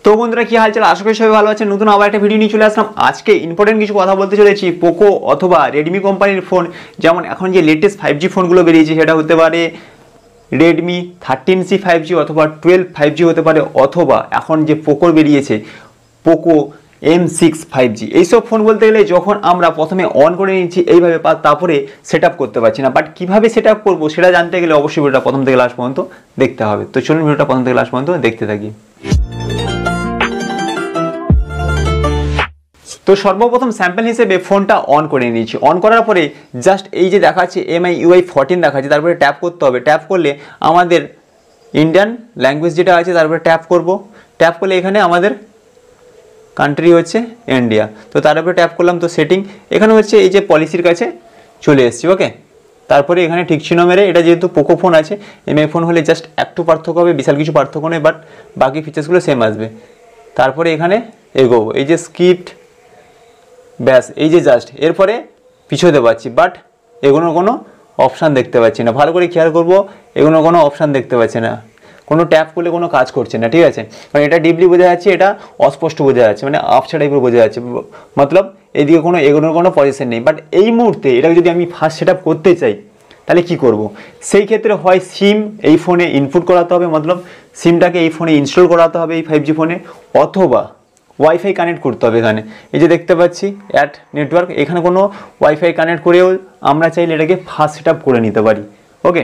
তো বন্ধুরা কি হালচাল, আশা করি সবাই ভালো আছেন। নতুন আবার একটা ভিডিও নিয়ে চলে আসলাম। আজকে ইম্পর্টেন্ট কিছু কথা বলতে চলেছি পোকো অথবা রেডমি কোম্পানির ফোন। যেমন এখন যে লেটেস্ট 5G ফোনগুলো বেরিয়েছে সেটা হতে পারে রেডমি 13C 5G অথবা 12 5G হতে পারে, অথবা এখন যে পোকোর বেরিয়েছে পোকো M6 5G। এইসব ফোন বলতে গেলে যখন আমরা প্রথমে অন করে নিচ্ছি এইভাবে, তারপরে সেট আপ করতে পারছি না। বাট কীভাবে সেট আপ করবো সেটা জানতে গেলে অবশ্যই ভিডিওটা প্রথম থেকে লাস্ট পর্যন্ত দেখতে হবে। তো চলুন ভিডিওটা প্রথম থেকে লাস্ট পর্যন্ত দেখতে থাকি। তো সর্বপ্রথম স্যাম্পল হিসেবে ফোনটা অন করে নিয়েছি। অন করার পরে জাস্ট এই যে দেখাচ্ছে MIUI 14 দেখাচ্ছে, তারপরে ট্যাপ করতে হবে। ট্যাপ করলে আমাদের ইন্ডিয়ান ল্যাঙ্গুয়েজ যেটা আছে তারপরে ট্যাপ করব। ট্যাপ করলে এখানে আমাদের কান্ট্রি হচ্ছে ইন্ডিয়া, তো তার উপরে ট্যাপ করলাম। তো সেটিং এখানে হচ্ছে এই যে পলিসির কাছে চলে এসেছি। ওকে, তারপরে এখানে ঠিক চিহ্ন মেরে, এটা যেহেতু পোকো ফোন আছে, MI ফোন হলে জাস্ট একটু পার্থক্য হবে, বিশাল কিছু পার্থক্য নেই, বাট বাকি ফিচার্সগুলো সেম আসবে। তারপরে এখানে এগোবো, এই যে স্কিপ্ট, ব্যাস এই যে জাস্ট এরপরে পিছোতে পারছি, বাট এগুলোর কোনো অপশান দেখতে পাচ্ছি না। ভালো করে খেয়াল করবো, এগুলোর কোনো অপশান দেখতে পাচ্ছি না, কোনো ট্যাপ করলে কোনো কাজ করছে না। ঠিক আছে, মানে এটা ডিপলি বোঝা যাচ্ছে, এটা অস্পষ্ট বোঝা যাচ্ছে, মানে আপছা টাইপের বোঝা যাচ্ছে, মতলব এদিকে কোনো এগোনোর কোনো পজিশন নেই। বাট এই মুহূর্তে এটাকে যদি আমি ফার্স্ট সেট আপ করতে চাই তাহলে কি করব? সেই ক্ষেত্রে হয় সিম এই ফোনে ইনপুট করাতে হবে, মতলব সিমটাকে এই ফোনে ইনস্টল করাতে হবে এই 5G ফোনে, অথবা ওয়াইফাই কানেক্ট করতে হবে। এখানে এই যে দেখতে পাচ্ছি অ্যাড নেটওয়ার্ক, এখানে কোনো ওয়াইফাই কানেক্ট করেও আমরা চাইলে এটাকে ফার্স্ট সেট আপ করে নিতে পারি। ওকে,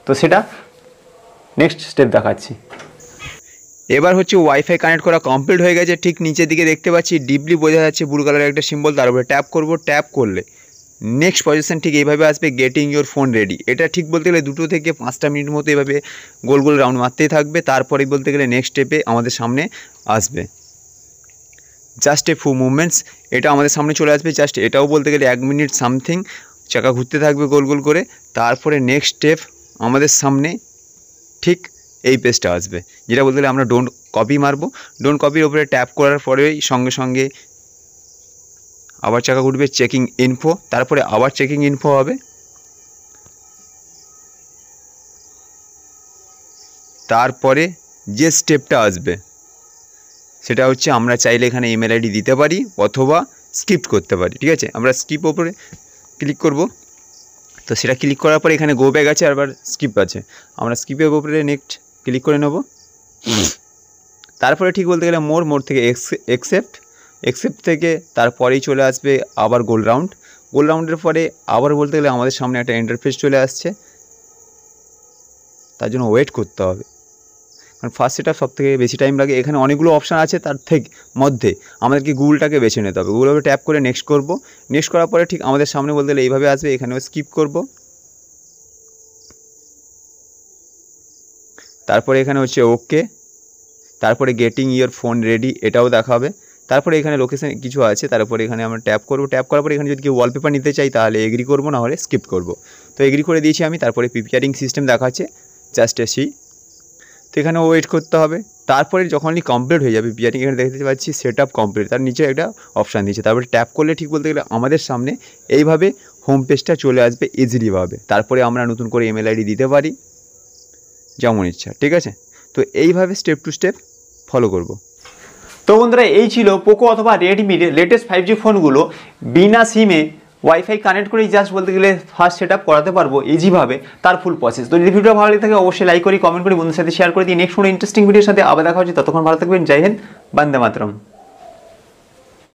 তো সেটা নেক্সট স্টেপ দেখাচ্ছি। এবার হচ্ছে ওয়াইফাই কানেক্ট করা কমপ্লিট হয়ে গেছে। ঠিক নিচের দিকে দেখতে পাচ্ছি ডিপলি বোঝা যাচ্ছে ব্লু কালারের একটা সিম্বল, তার উপরে ট্যাপ করব। ট্যাপ করলে নেক্সট পজিশন ঠিক এইভাবে আসবে, গেটিং ইউর ফোন রেডি। এটা ঠিক বলতে গেলে 2 থেকে 5টা মিনিট মতো এভাবে গোল গোল রাউন্ড মারতেই থাকবে। তারপরে বলতে গেলে নেক্সট স্টেপে আমাদের সামনে আসবে জাস্ট এ ফিউ মুভমেন্টস, এটা আমাদের সামনে চলে আসবে। জাস্ট এটাও বলতে গেলে 1 মিনিট সামথিং চাকা ঘুরতে থাকবে গোল গোল করে। তারপরে নেক্সট স্টেপ আমাদের সামনে ঠিক এই পেজটা আসবে, যেটা বলতে গেলে আমরা ডোন্ট কপি মারবো। ডোন্ট কপির উপরে ট্যাপ করার পরেই সঙ্গে সঙ্গে আবার চাকা ঘুরবে, চেকিং ইনফো, তারপরে আবার চেকিং ইনফো হবে। তারপরে যে স্টেপটা আসবে সেটা হচ্ছে আমরা চাইলে এখানে ইমেল আইডি দিতে পারি অথবা স্কিপ করতে পারি। ঠিক আছে, আমরা স্কিপ ওপরে ক্লিক করব। তো সেটা ক্লিক করার পরে এখানে গো ব্যাক আছে, আর আবার স্কিপ আছে, আমরা স্কিপের উপরে নেক্সট ক্লিক করে নেব। তারপরে ঠিক বলতে গেলে মোর থেকে এক্সেপ্ট থেকে তারপরেই চলে আসবে আবার গোল রাউন্ড। গোল রাউন্ডের পরে আবার বলতে গেলে আমাদের সামনে একটা ইন্টারফেস চলে আসছে, তার জন্য ওয়েট করতে হবে, কারণ ফার্স্ট সেটা সব থেকে বেশি টাইম লাগে। এখানে অনেকগুলো অপশান আছে, তার থেকে মধ্যে আমাদেরকে গুগলটাকে বেছে নিতে হবে। গুগলে ট্যাপ করে নেক্সট করব। নেক্সট করার পরে ঠিক আমাদের সামনে বলতে গেলে এইভাবে আসবে, এখানেও স্কিপ করব। তারপরে এখানে হচ্ছে ওকে, তারপরে গেটিং ইয়োর ফোন রেডি এটাও দেখাবে। তারপরে এখানে লোকেশন কিছু আছে, তারপরে এখানে আমরা ট্যাপ করব। ট্যাপ করার পরে এখানে যদি কেউ ওয়ালপেপার নিতে চাই তাহলে এগ্রি করব, না হলে স্কিপ করব। তো এগ্রি করে দিয়েছি আমি। তারপরে প্রিপেয়ারিং সিস্টেম দেখাচ্ছে, জাস্ট এসি, তো এখানে ওয়েট করতে হবে। তারপরে যখনই কমপ্লিট হয়ে যাবে প্রিপেয়ারিং, এখানে দেখতে পাচ্ছি সেট আপ কমপ্লিট, তার নিচে একটা অপশান দিয়েছে। তারপরে ট্যাপ করলে ঠিক বলতে গেলে আমাদের সামনে এইভাবে হোম পেজটা চলে আসবে ইজিলিভাবে। তারপরে আমরা নতুন করে ইমেল আইডি দিতে পারি যেমন ইচ্ছা। ঠিক আছে, তো এইভাবে স্টেপ টু স্টেপ ফলো করব। তো বন্ধুরা এই ছিল পোকো অথবা রেডমির লেটেস্ট 5G ফোনগুলো বিনা সিমে ওয়াইফাই কানেক্ট করেই জাস্ট বলতে গেলে ফার্স্ট সেট আপ করাতে পারবো ইজিভাবে, তার ফুল প্রসেস। তো যদি ভিডিও ভালো লাগে থাকে অবশ্যই লাইক করি, কমেন্ট করি, বন্ধুদের সাথে শেয়ার করে দিই। নেক্সট কোনো ইন্টারেস্টিং ভিডিওর সাথে আবার দেখা হচ্ছে, ততক্ষণ ভালো থাকবেন। জয় হিন্দ, বন্দে মাতরম।